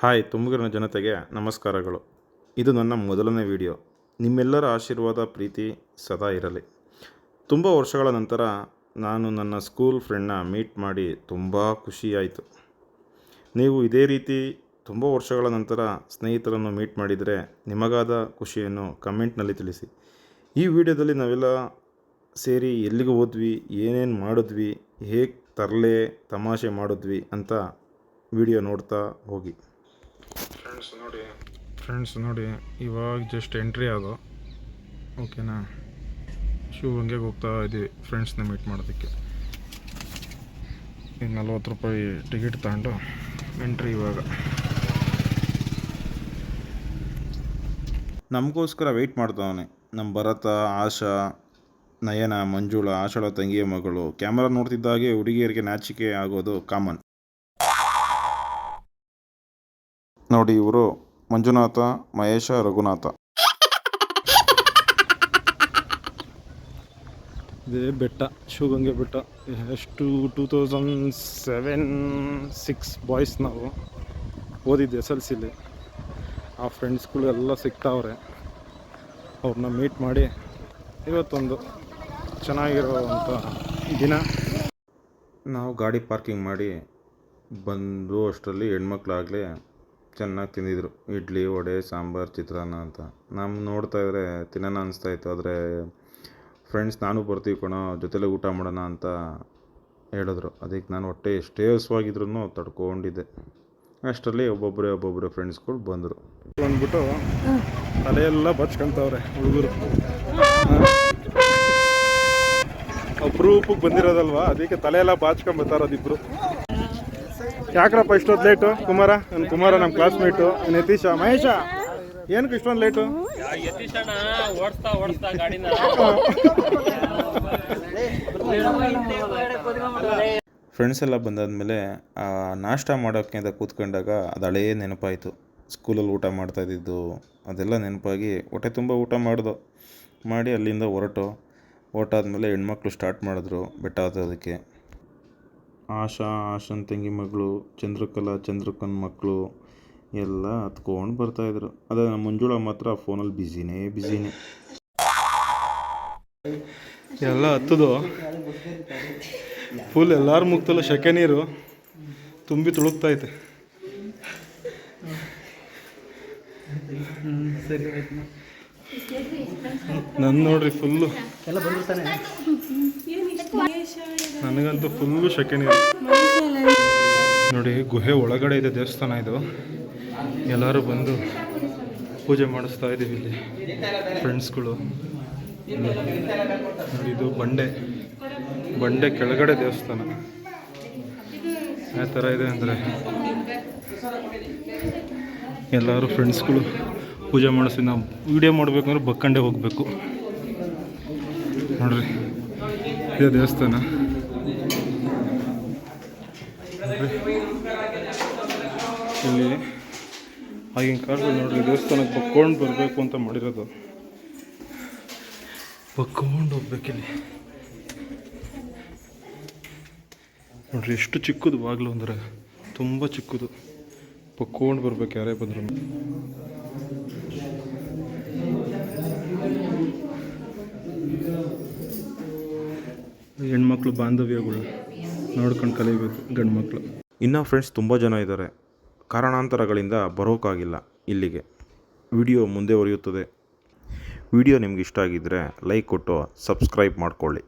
Hi ತುಮಕೂರಿನ ಜನತೆಗೆ ನಮಸ್ಕಾರಗಳು. ಇದು ನನ್ನ ಮೊದಲನೇ ವಿಡಿಯೋ. ನಿಮ್ಮೆಲ್ಲರ ಆಶೀರ್ವಾದ ಪ್ರೀತಿ ಸದಾ ಇರಲಿ. ತುಂಬ ವರ್ಷಗಳ ನಂತರ ನಾನು ನನ್ನ ಸ್ಕೂಲ್ ಫ್ರೆಂಡ್ನ ಮೀಟ್ ಮಾಡಿ ತುಂಬ ಖುಷಿಯಾಯಿತು. ನೀವು ಇದೇ ರೀತಿ ತುಂಬ ವರ್ಷಗಳ ನಂತರ ಸ್ನೇಹಿತರನ್ನು ಮೀಟ್ ಮಾಡಿದರೆ ನಿಮಗಾದ ಖುಷಿಯನ್ನು ಕಮೆಂಟ್ನಲ್ಲಿ ತಿಳಿಸಿ. ಈ ವಿಡಿಯೋದಲ್ಲಿ ನಾವೆಲ್ಲ ಸೇರಿ ಎಲ್ಲಿಗೆ ಹೋದ್ವಿ, ಏನೇನು ಮಾಡಿದ್ವಿ, ಹೇಗೆ ತರಲೆ ತಮಾಷೆ ಮಾಡಿದ್ವಿ ಅಂತ ವಿಡಿಯೋ ನೋಡ್ತಾ ಹೋಗಿ. ಫ್ರೆಂಡ್ಸ್ ನೋಡಿ ಇವಾಗ ಜಸ್ಟ್ ಎಂಟ್ರಿ ಆಗೋ ಓಕೆನಾ. ಶಿವಗಂಗೆಗೆ ಹೋಗ್ತಾ ಇದ್ದೀವಿ ಫ್ರೆಂಡ್ಸ್ನ ಮೀಟ್ ಮಾಡೋದಕ್ಕೆ. ಈಗ 40 ರೂಪಾಯಿ ಟಿಕೆಟ್ ತಗೊಂಡು ಎಂಟ್ರಿ. ಇವಾಗ ನಮಗೋಸ್ಕರ ವೆಯ್ಟ್ ಮಾಡ್ತಾವನೆ ನಮ್ಮ ಭರತ, ಆಶಾ, ನಯನ, ಮಂಜುಳಾ, ಆಶಾಳ ತಂಗಿಯ ಮಗಳು. ಕ್ಯಾಮರಾ ನೋಡ್ತಿದ್ದಾಗೆ ಹುಡುಗಿಯರಿಗೆ ನಾಚಿಕೆ ಆಗೋದು ಕಾಮನ್. ನೋಡಿ ಇವರು ಮಂಜುನಾಥ, ಮಹೇಶ, ರಘುನಾಥ. ಇದೇ ಬೆಟ್ಟ ಶಿವಗಂಗೆ ಬೆಟ್ಟ. ಎಷ್ಟು 2007-6 ಬಾಯ್ಸ್ ನಾವು ಓದಿದ್ದು SLCಲಿ. ಆ ಫ್ರೆಂಡ್ಸ್ಗಳು ಎಲ್ಲ ಸಿಗ್ತಾವ್ರೆ. ಅವ್ರನ್ನ ಮೀಟ್ ಮಾಡಿ ಇವತ್ತೊಂದು ಚೆನ್ನಾಗಿರೋವಂಥ ದಿನ. ನಾವು ಗಾಡಿ ಪಾರ್ಕಿಂಗ್ ಮಾಡಿ ಬಂದು ಅಷ್ಟರಲ್ಲಿ ಹೆಣ್ಮಕ್ಳಾಗಲೇ ಚೆನ್ನಾಗಿ ತಿಂದಿದ್ರು. ಇಡ್ಲಿ, ವಡೆ, ಸಾಂಬಾರು, ಚಿತ್ರಾನ್ನ ಅಂತ. ನಮ್ಮ ನೋಡ್ತಾ ಇದ್ರೆ ತಿನ್ನೋಣ ಅನಿಸ್ತಾಯಿತ್ತು. ಆದರೆ ಫ್ರೆಂಡ್ಸ್ ನಾನು ಬರ್ತೀವಿ ಕಣೋ, ಜೊತೆಲೇ ಊಟ ಮಾಡೋಣ ಅಂತ ಹೇಳಿದ್ರು. ಅದಕ್ಕೆ ನಾನು ಹೊಟ್ಟೆ ಎಷ್ಟೇ ಹಸುವಾಗಿದ್ರು ತಡ್ಕೊಂಡಿದ್ದೆ. ಅಷ್ಟರಲ್ಲಿ ಒಬ್ಬೊಬ್ಬರೇ ಫ್ರೆಂಡ್ಸ್ಗಳು ಬಂದರು. ಬಂದ್ಬಿಟ್ಟು ತಲೆಯೆಲ್ಲ ಬಚ್ಕೊಂತವ್ರೆ ಹುಡುಗರು. ಅಪರೂಪಕ್ಕೆ ಬಂದಿರೋದಲ್ವಾ, ಅದಕ್ಕೆ ತಲೆಯೆಲ್ಲ ಬಾಚ್ಕೊಂಬತ್ತಾರದಿಬ್ರು. ಯಾಕ್ರಪ್ಪ ಇಷ್ಟೊಂದು ಲೇಟು? ಕುಮಾರ ನಮ್ಮ ಕ್ಲಾಸ್ಮೇಟು. ಯತೀಶ, ಮಹೇಶ, ಏನಕ್ಕೆ ಇಷ್ಟೊಂದು ಲೇಟು? ಫ್ರೆಂಡ್ಸ್ ಎಲ್ಲ ಬಂದಾದಮೇಲೆ ನಾಷ್ಟ ಮಾಡೋಕ್ಕೆ ಅಂತ ಕೂತ್ಕೊಂಡಾಗ ಅದು ಹಳೇ ನೆನಪಾಯಿತು. ಸ್ಕೂಲಲ್ಲಿ ಊಟ ಮಾಡ್ತಾಯಿದ್ದು ಅದೆಲ್ಲ ನೆನಪಾಗಿ ಹೊಟ್ಟೆ ತುಂಬ ಊಟ ಮಾಡಿ ಅಲ್ಲಿಂದ ಹೊರಟಾದ್ಮೇಲೆ ಹೆಣ್ಮಕ್ಳು ಸ್ಟಾರ್ಟ್ ಮಾಡಿದ್ರು ಬೆಟ್ಟ ಹತ್ತೋದಕ್ಕೆ. ಆಶಾನ್ ತಂಗಿ ಮಗಳು, ಚಂದ್ರಕನ್ ಮಕ್ಕಳು ಎಲ್ಲ ಹತ್ಕೊಂಡು ಬರ್ತಾಯಿದ್ರು. ಅದೇ ನಮ್ಮ ಮಂಜುಳಾ ಮಾತ್ರ ಫೋನಲ್ಲಿ ಬ್ಯುಸಿನೇ. ಎಲ್ಲ ಹತ್ತದು ಫುಲ್ ಎಲ್ಲರ ಮುಗ್ತಲ್ಲ ಸೆಕೆ ನೀರು ತುಂಬಿ ತುಳುಕ್ತೈತೆ. ನನ್ನ ನೋಡ್ರಿ ಫುಲ್ಲು, ನನಗಂತೂ ಫುಲ್ಲು ಸೆಕೆ ನೀರು. ನೋಡಿ ಗುಹೆ ಒಳಗಡೆ ಇದೆ ದೇವಸ್ಥಾನ. ಇದು ಎಲ್ಲರೂ ಬಂದು ಪೂಜೆ ಮಾಡಿಸ್ತಾ ಇದ್ದೀವಿ ಇಲ್ಲಿ ಫ್ರೆಂಡ್ಸ್ಗಳು. ನೋಡಿ ಇದು ಬಂಡೆ ಕೆಳಗಡೆ ದೇವಸ್ಥಾನ. ಯಾವ ಥರ ಇದೆ ಅಂದರೆ ಎಲ್ಲರೂ ಫ್ರೆಂಡ್ಸ್ಗಳು ಪೂಜೆ ಮಾಡಿಸಿ. ನಾವು ವಿಡಿಯೋ ಮಾಡಬೇಕಂದ್ರೆ ಬಕ್ಕಂಡೆ ಹೋಗಬೇಕು. ನೋಡ್ರಿ ಇದೇ ದೇವಸ್ಥಾನ. ಇಲ್ಲಿ ಆಗಿನ ಕಾಲದಲ್ಲಿ ನೋಡ್ರಿ ದೇವಸ್ಥಾನಕ್ಕೆ ಬಕ್ಕೊಂಡು ಬರಬೇಕು ಅಂತ ಮಾಡಿರೋದು. ಬಕ್ಕೊಂಡು ಹೋಗ್ಬೇಕಿಲ್ಲಿ. ನೋಡ್ರಿ ಎಷ್ಟು ಚಿಕ್ಕದು ಬಾಗಿಲು ಅಂದರೆ ತುಂಬ ಚಿಕ್ಕದು. ಬಕ್ಕೊಂಡು ಬರ್ಬೇಕು ಯಾರೇ ಬಂದರು. ಹೆಣ್ಮಕ್ಳು ಬಾಂಧವ್ಯಗಳು ನೋಡ್ಕೊಂಡು ಕಲಿಬೇಕು ಗಂಡು ಮಕ್ಕಳು. ಇನ್ನು ಫ್ರೆಂಡ್ಸ್ ತುಂಬ ಜನ ಇದ್ದಾರೆ. ಕಾರಣಾಂತರಗಳಿಂದ ಬರೋಕ್ಕಾಗಿಲ್ಲ ಇಲ್ಲಿಗೆ. ವಿಡಿಯೋ ಮುಂದೆ ಉರಿಯುತ್ತದೆ. ವಿಡಿಯೋ ನಿಮ್ಗೆ ಇಷ್ಟ ಆಗಿದ್ದರೆ ಲೈಕ್ ಕೊಟ್ಟು ಸಬ್ಸ್ಕ್ರೈಬ್ ಮಾಡ್ಕೊಳ್ಳಿ.